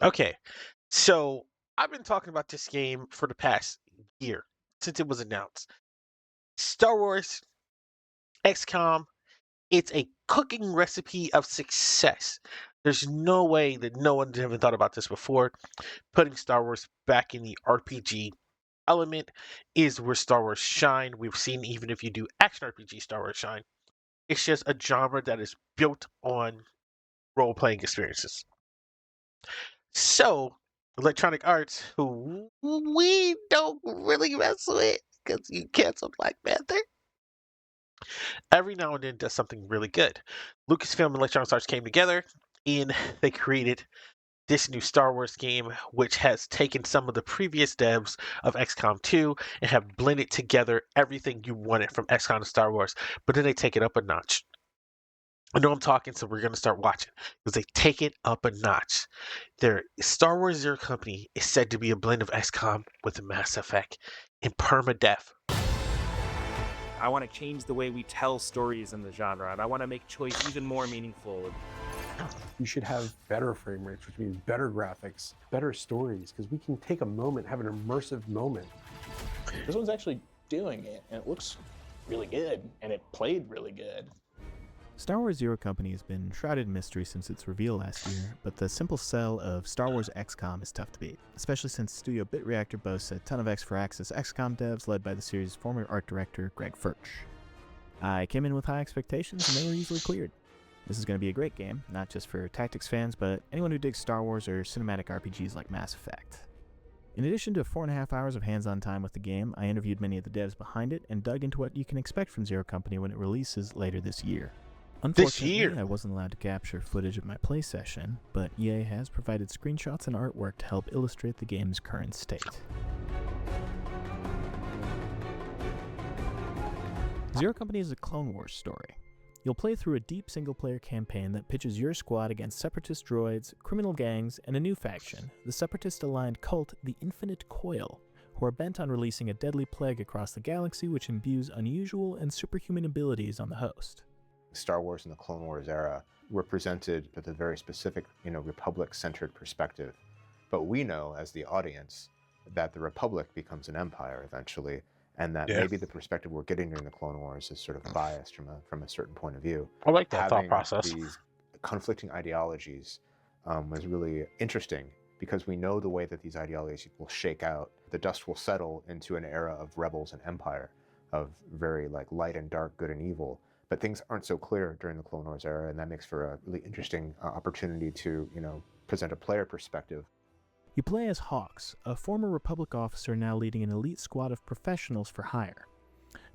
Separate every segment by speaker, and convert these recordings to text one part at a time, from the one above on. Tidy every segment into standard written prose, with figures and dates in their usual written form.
Speaker 1: Okay, so I've been talking about this game for the past year since it was announced. Star Wars XCOM, it's a cooking recipe of success. There's no way that no one ever thought about this before. Putting Star Wars back in the RPG element is where Star Wars shine. We've seen even if you do action RPG Star Wars shine. It's just a genre that is built on role playing experiences. So, Electronic Arts, who we don't really mess with because you canceled Black Panther, every now and then does something really good. Lucasfilm and Electronic Arts came together and they created this new Star Wars game, which has taken some of the previous devs of XCOM 2 and have blended together everything you wanted from XCOM to Star Wars, but then they take it up a notch. I know I'm talking, so we're going to start watching because they take it up a notch. Their Star Wars Zero Company is said to be a blend of XCOM with Mass Effect and permadeath.
Speaker 2: I want to change the way we tell stories in the genre, and I want to make choice even more meaningful.
Speaker 3: You should have better frame rates, which means better graphics, better stories, because we can take a moment, have an immersive moment.
Speaker 4: This one's actually doing it, and it looks really good, and it played really good.
Speaker 5: Star Wars Zero Company has been shrouded in mystery since its reveal last year, but the simple sell of Star Wars XCOM is tough to beat, especially since Studio Bit Reactor boasts a ton of X4Axis XCOM devs led by the series' former art director Greg Furch. I came in with high expectations and they were easily cleared. This is going to be a great game, not just for tactics fans, but anyone who digs Star Wars or cinematic RPGs like Mass Effect. In addition to 4.5 hours of hands-on time with the game, I interviewed many of the devs behind it and dug into what you can expect from Zero Company when it releases later this year. Unfortunately, I wasn't allowed to capture footage of my play session, but EA has provided screenshots and artwork to help illustrate the game's current state. Zero Company is a Clone Wars story. You'll play through a deep single-player campaign that pitches your squad against separatist droids, criminal gangs, and a new faction, the separatist-aligned cult, the Infinite Coil, who are bent on releasing a deadly plague across the galaxy which imbues unusual and superhuman abilities on the host.
Speaker 6: Star Wars in the Clone Wars era were presented with a very specific, Republic-centered perspective. But we know, as the audience, that the Republic becomes an empire eventually, and that maybe the perspective we're getting during the Clone Wars is sort of biased from a certain point of view.
Speaker 1: I like that thought
Speaker 6: Having
Speaker 1: process.
Speaker 6: these conflicting ideologies was really interesting because we know the way that these ideologies will shake out. The dust will settle into an era of rebels and empire, of very light and dark, good and evil. But things aren't so clear during the Clone Wars era, and that makes for a really interesting opportunity to, present a player perspective.
Speaker 5: You play as Hawks, a former Republic officer now leading an elite squad of professionals for hire.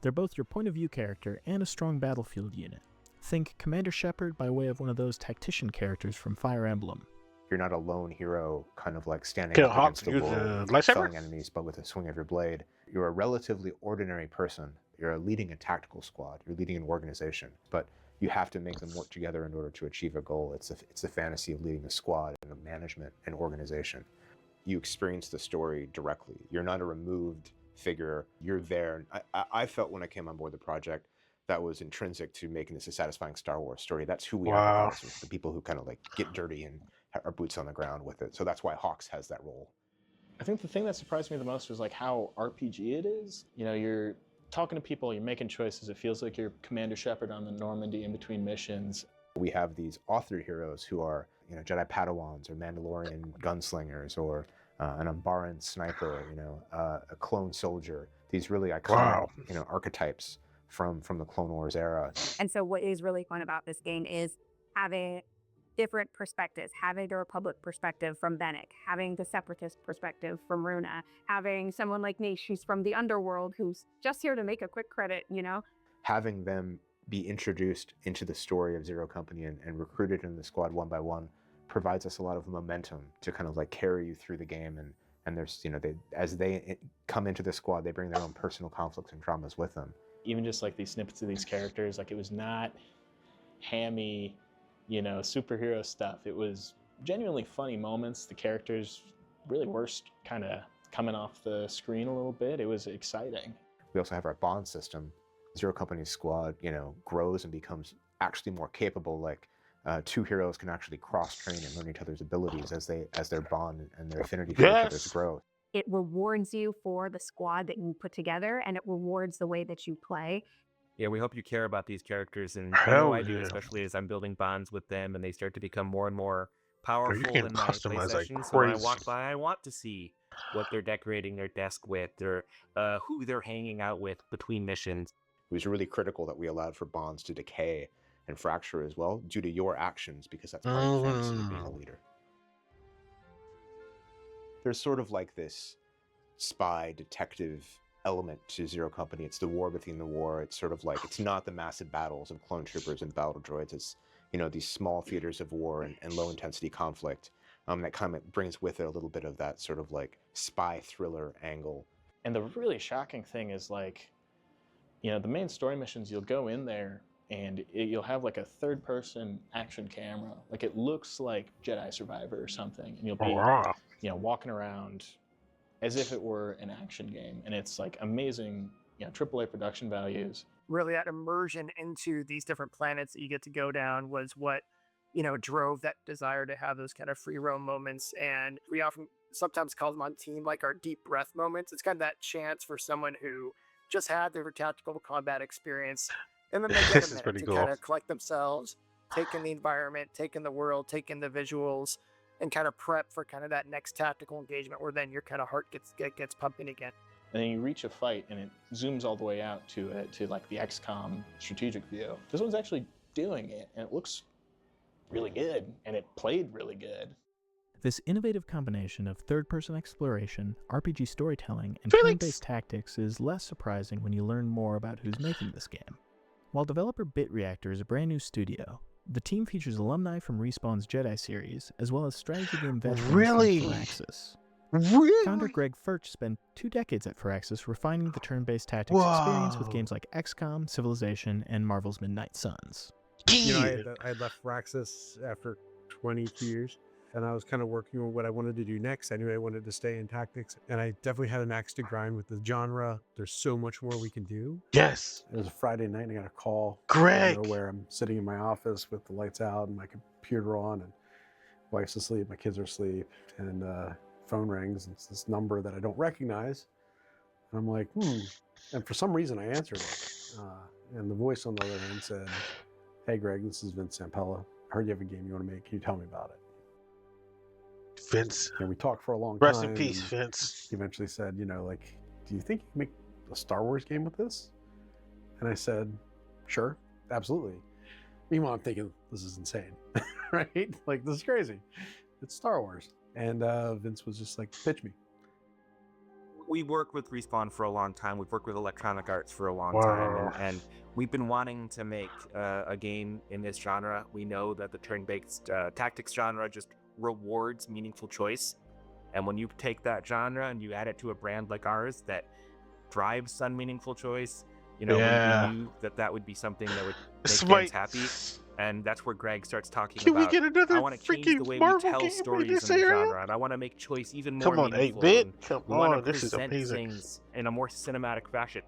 Speaker 5: They're both your point-of-view character and a strong battlefield unit. Think Commander Shepard by way of one of those tactician characters from Fire Emblem.
Speaker 6: You're not a lone hero kind of standing up against the world, felling enemies, but with a swing of your blade. You're a relatively ordinary person. You're leading a tactical squad. You're leading an organization, but you have to make them work together in order to achieve a goal. It's the fantasy of leading a squad and a management and organization. You experience the story directly. You're not a removed figure. You're there. I felt when I came on board the project that was intrinsic to making this a satisfying Star Wars story. That's who we are, the people who kind of get dirty and our boots on the ground with it. So that's why Hawks has that role.
Speaker 4: I think the thing that surprised me the most was how RPG it is. You're talking to people, you're making choices. It feels like you're Commander Shepard on the Normandy in between missions.
Speaker 6: We have these authored heroes who are, Jedi Padawans or Mandalorian gunslingers or an Umbaran sniper, a clone soldier. These really iconic, archetypes from the Clone Wars era.
Speaker 7: And so what is really fun about this game is having different perspectives, having the Republic perspective from Bennett, having the Separatist perspective from Runa, having someone like Nish who's from the underworld who's just here to make a quick credit,
Speaker 6: Having them be introduced into the story of Zero Company and recruited in the squad one by one provides us a lot of momentum to kind of carry you through the game. And there's, as they come into the squad, they bring their own personal conflicts and dramas with them.
Speaker 4: Even just these snippets of these characters, it was not hammy, superhero stuff. It was genuinely funny moments. The characters really were kind of coming off the screen a little bit. It was exciting.
Speaker 6: We also have our bond system. Zero Company's squad, grows and becomes actually more capable. two heroes can actually cross-train and learn each other's abilities as their bond and their affinity for each other's grow.
Speaker 7: It rewards you for the squad that you put together, and it rewards the way that you play.
Speaker 2: Yeah, we hope you care about these characters, and I know I do, especially as I'm building bonds with them, and they start to become more and more powerful in my play sessions. So when I walk by, I want to see what they're decorating their desk with, or who they're hanging out with between missions.
Speaker 6: It was really critical that we allowed for bonds to decay and fracture as well due to your actions, because that's part of the fantasy of being a leader. There's sort of like this spy detective element to Zero Company. It's the war within the war. It's sort of like, it's not the massive battles of clone troopers and battle droids. It's, you know, these small theaters of war and low intensity conflict that kind of brings with it a little bit of that sort of like spy thriller angle.
Speaker 4: And the really shocking thing is, like, you know, the main story missions, you'll go in there and you'll have like a third person action camera. Like, it looks like Jedi Survivor or something. And you'll be, you know, walking around as if it were an action game. And it's like amazing, you know, AAA production values.
Speaker 8: Really, that immersion into these different planets that you get to go down was what, you know, drove that desire to have those kind of free roam moments. And we often sometimes call them on team like our deep breath moments. It's kind of that chance for someone who just had their tactical combat experience, and then they get a minute to kind of collect themselves, take in the environment, take in the world, take in the visuals, and kind of prep for kind of that next tactical engagement where then your kind of heart gets pumping again.
Speaker 4: And then you reach a fight and it zooms all the way out to like the XCOM strategic view. This one's actually doing it, and it looks really good, and it played really good.
Speaker 5: This innovative combination of third-person exploration, RPG storytelling, and turn-based tactics is less surprising when you learn more about who's making this game. While developer BitReactor is a brand new studio, the team features alumni from Respawn's Jedi series, as well as strategy game veterans from Firaxis. Founder Greg Furch spent 2 decades at Firaxis refining the turn-based tactics experience with games like XCOM, Civilization, and Marvel's Midnight Suns.
Speaker 3: You know, I left Firaxis after 22 years. And I was kind of working on what I wanted to do next. I knew I wanted to stay in tactics, and I definitely had an axe to grind with the genre. There's so much more we can do.
Speaker 1: Yes.
Speaker 3: It was a Friday night, and I got a call.
Speaker 1: Greg!
Speaker 3: Where I'm sitting in my office with the lights out and my computer on, and wife's asleep, my kids are asleep, and phone rings, and it's this number that I don't recognize. And I'm like, And for some reason, I answered it. And the voice on the other end said, "Hey, Greg, this is Vince Zampella. I heard you have a game you want to make. Can you tell me about it?"
Speaker 1: Vince.
Speaker 3: And we talked for a long time.
Speaker 1: Rest in peace, Vince.
Speaker 3: He eventually said, you know, like, "Do you think you can make a Star Wars game with this?" And I said, "Sure, absolutely." Meanwhile, I'm thinking, this is insane, right? Like, this is crazy. It's Star Wars. And Vince was just like, "Pitch me."
Speaker 2: We worked with Respawn for a long time. We've worked with Electronic Arts for a long time, and we've been wanting to make a game in this genre. We know that the turn-based tactics genre just rewards meaningful choice, and when you take that genre and you add it to a brand like ours that drives some meaningful choice, you know, we knew that would be something that would make fans happy. And that's where Greg starts talking about, I want to change the way we tell stories in the genre, and I want to make choice even more meaningful.
Speaker 1: 8-bit. Come
Speaker 2: we want
Speaker 1: on,
Speaker 2: to
Speaker 1: this is
Speaker 2: present
Speaker 1: amazing.
Speaker 2: things in a more cinematic fashion.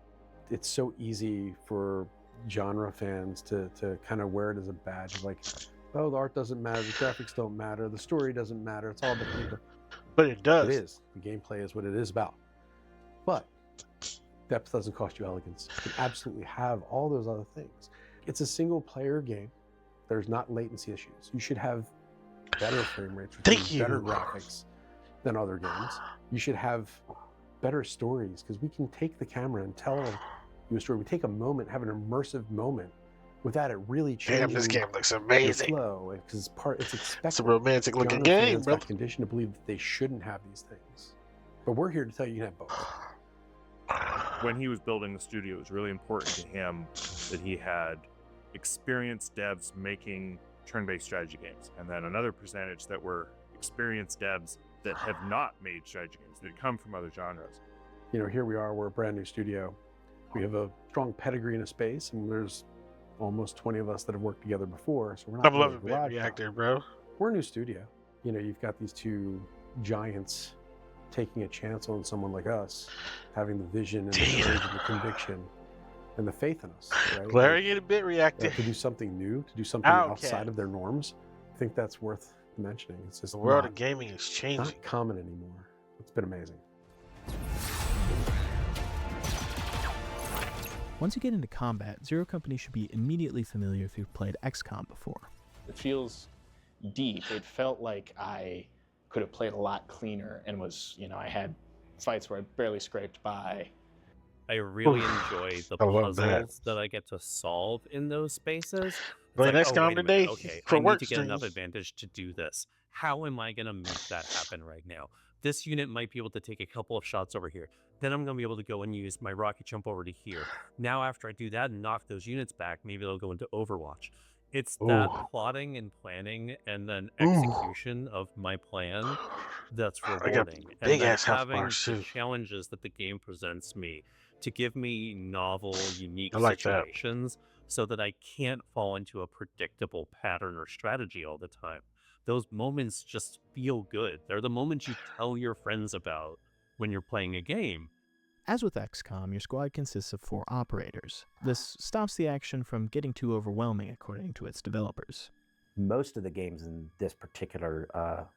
Speaker 3: It's so easy for genre fans to kind of wear it as a badge of like, oh, the art doesn't matter, the graphics don't matter, the story doesn't matter, it's all about the...
Speaker 1: But it does.
Speaker 3: It is. The gameplay is what it is about. But depth doesn't cost you elegance. You can absolutely have all those other things. It's a single player game. There's not latency issues. You should have better frame rates, better graphics than other games. You should have better stories, because we can take the camera and tell you a story. We take a moment, have an immersive moment without it really changing.
Speaker 1: Damn, this game looks amazing.
Speaker 3: Flow, because it's expected.
Speaker 1: It's a romantic looking
Speaker 3: Genre
Speaker 1: game,
Speaker 3: fans
Speaker 1: bro.
Speaker 3: got conditioned to believe that they shouldn't have these things. But we're here to tell you you can have both.
Speaker 9: When he was building the studio, it was really important to him that he had experienced devs making turn-based strategy games, and then another percentage that were experienced devs that have not made strategy games, that come from other genres.
Speaker 3: You know, here we are, we're a brand new studio. We have a strong pedigree in a space, and there's almost 20 of us that have worked together before, so we're not
Speaker 1: I'm
Speaker 3: really
Speaker 1: loving
Speaker 3: a garage
Speaker 1: BitReactor,
Speaker 3: shop.
Speaker 1: bro.
Speaker 3: We're a new studio. You know, you've got these two giants taking a chance on someone like us, having the vision and the courage and the conviction and the faith in us, right?
Speaker 1: Glaring in a bit reactor.
Speaker 3: To do something new, to do something outside of their norms. I think that's worth mentioning. It's just
Speaker 1: The world
Speaker 3: not,
Speaker 1: of gaming is changing.
Speaker 3: not common anymore. It's been amazing.
Speaker 5: Once you get into combat, Zero Company should be immediately familiar if you've played XCOM before.
Speaker 4: It feels deep. It felt like I could have played a lot cleaner and was, you know, I had fights where I barely scraped by.
Speaker 10: I really enjoy the puzzles that I get to solve in those spaces.
Speaker 1: Playing XCOM today
Speaker 10: okay,
Speaker 1: for
Speaker 10: I
Speaker 1: work
Speaker 10: need to get enough
Speaker 1: streams.
Speaker 10: advantage to do this. How am I going to make that happen right now? This unit might be able to take a couple of shots over here. Then I'm going to be able to go and use my rocket jump over to here. Now, after I do that and knock those units back, maybe they'll go into Overwatch. It's that plotting and planning and then execution of my plan that's rewarding.
Speaker 1: Big
Speaker 10: and
Speaker 1: ass health
Speaker 10: having
Speaker 1: bars,
Speaker 10: the
Speaker 1: too.
Speaker 10: challenges that the game presents me to give me novel, unique
Speaker 1: I like that.
Speaker 10: situations so that I can't fall into a predictable pattern or strategy all the time. Those moments just feel good. They're the moments you tell your friends about when you're playing a game.
Speaker 5: As with XCOM, your squad consists of 4 operators. This stops the action from getting too overwhelming, according to its developers.
Speaker 11: Most of the games in this particular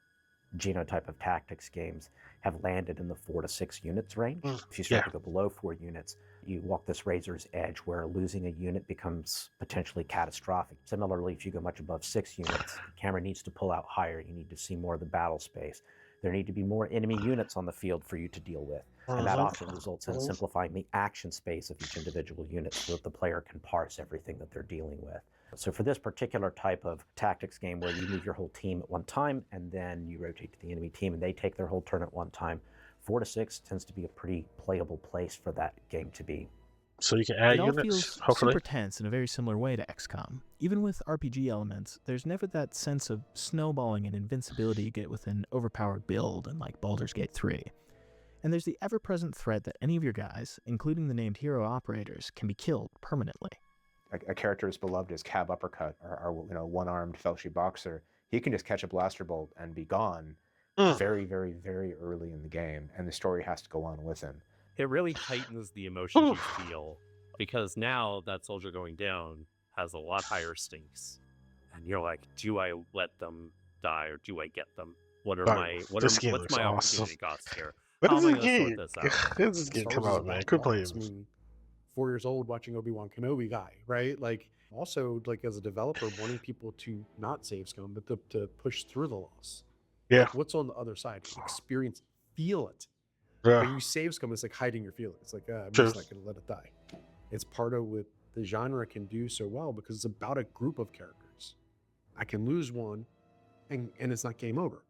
Speaker 11: genotype of tactics games have landed in the 4 to 6 units range. If you start to go below 4 units, you walk this razor's edge where losing a unit becomes potentially catastrophic. Similarly, if you go much above 6 units, the camera needs to pull out higher. You need to see more of the battle space. There need to be more enemy units on the field for you to deal with. And that often results in simplifying the action space of each individual unit so that the player can parse everything that they're dealing with. So for this particular type of tactics game where you move your whole team at one time and then you rotate to the enemy team and they take their whole turn at one time, 4 to 6 tends to be a pretty playable place for that game to be.
Speaker 1: So you can add
Speaker 5: It all
Speaker 1: units,
Speaker 5: feels
Speaker 1: hopefully.
Speaker 5: super tense in a very similar way to XCOM. Even with RPG elements, there's never that sense of snowballing and invincibility you get with an overpowered build in like Baldur's Gate 3. And there's the ever-present threat that any of your guys, including the named hero operators, can be killed permanently.
Speaker 6: A character as beloved as Cab Uppercut, or one-armed Felshi Boxer, he can just catch a blaster bolt and be gone very, very, very early in the game, and the story has to go on with him.
Speaker 10: It really heightens the emotions you feel, because now that soldier going down has a lot higher stakes. And you're like, do I let them die or do I get them? What's my opportunity cost here? How am I going to sort this out?
Speaker 1: This is getting come out, man. Quit playing.
Speaker 3: I mean, 4 years old watching Obi-Wan Kenobi guy, right? Like, also, like, as a developer, wanting people to not save scum, but to push through the loss.
Speaker 1: Yeah.
Speaker 3: Like, what's on the other side? Experience, feel it.
Speaker 1: Yeah.
Speaker 3: When you save scum, it's like hiding your feelings. It's like, I'm
Speaker 1: True.
Speaker 3: just not going to let it die. It's part of what the genre can do so well because it's about a group of characters. I can lose one, and it's not game over.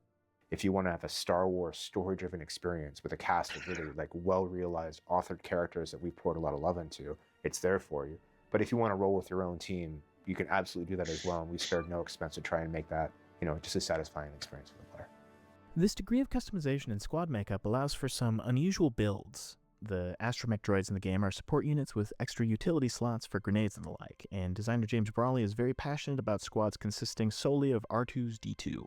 Speaker 6: If you want to have a Star Wars story-driven experience with a cast of really like well-realized, authored characters that we poured a lot of love into, it's there for you. But if you want to roll with your own team, you can absolutely do that as well. And we spared no expense to try and make that, just a satisfying experience for the player.
Speaker 5: This degree of customization and squad makeup allows for some unusual builds. The astromech droids in the game are support units with extra utility slots for grenades and the like, and designer James Brawley is very passionate about squads consisting solely of R2's D2.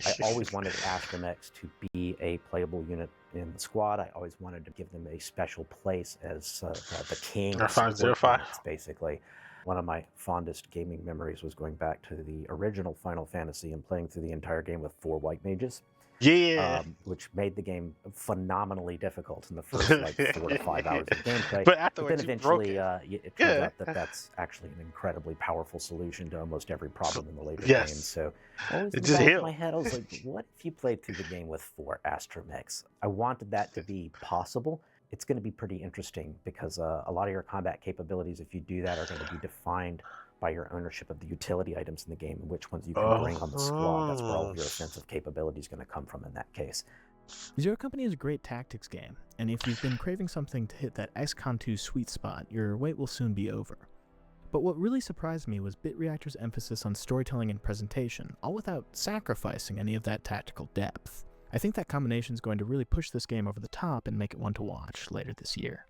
Speaker 11: I always wanted astromechs to be a playable unit in the squad. I always wanted to give them a special place as the king of support units, basically. One of my fondest gaming memories was going back to the original Final Fantasy and playing through the entire game with 4 white mages.
Speaker 1: Yeah.
Speaker 11: Which made the game phenomenally difficult in the first 4 to 5 hours of gameplay.
Speaker 1: But afterwards,
Speaker 11: then eventually, it turns out that that's actually an incredibly powerful solution to almost every problem in the later games. So always in the back of my head, I was like, what if you played through the game with 4 astromechs? I wanted that to be possible. It's going to be pretty interesting because a lot of your combat capabilities, if you do that, are going to be defined by your ownership of the utility items in the game and which ones you can bring on the squad. That's where all of your offensive capability is going to come from in that case.
Speaker 5: Zero Company is a great tactics game, and if you've been craving something to hit that XCOM 2 sweet spot, your wait will soon be over. But what really surprised me was BitReactor's emphasis on storytelling and presentation, all without sacrificing any of that tactical depth. I think that combination is going to really push this game over the top and make it one to watch later this year.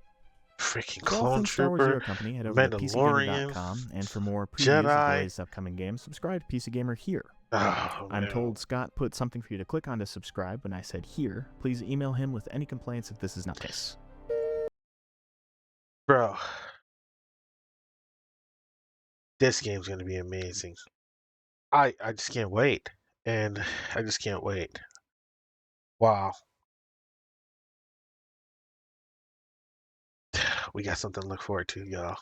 Speaker 1: Freaking
Speaker 5: For all
Speaker 1: Clone
Speaker 5: things Star Wars Zero
Speaker 1: Trooper,
Speaker 5: Company, head over to
Speaker 1: Mandalorian,
Speaker 5: PCGamer.com, and for more previews of the
Speaker 1: Jedi.
Speaker 5: latest upcoming games, subscribe to PC Gamer here.
Speaker 1: Oh,
Speaker 5: I'm
Speaker 1: man.
Speaker 5: told Scott put something for you to click on to subscribe when I said here. Please email him with any complaints if this is not the case.
Speaker 1: Bro, This game's gonna be amazing. I just can't wait, and I just can't wait. Wow, we got something to look forward to, y'all.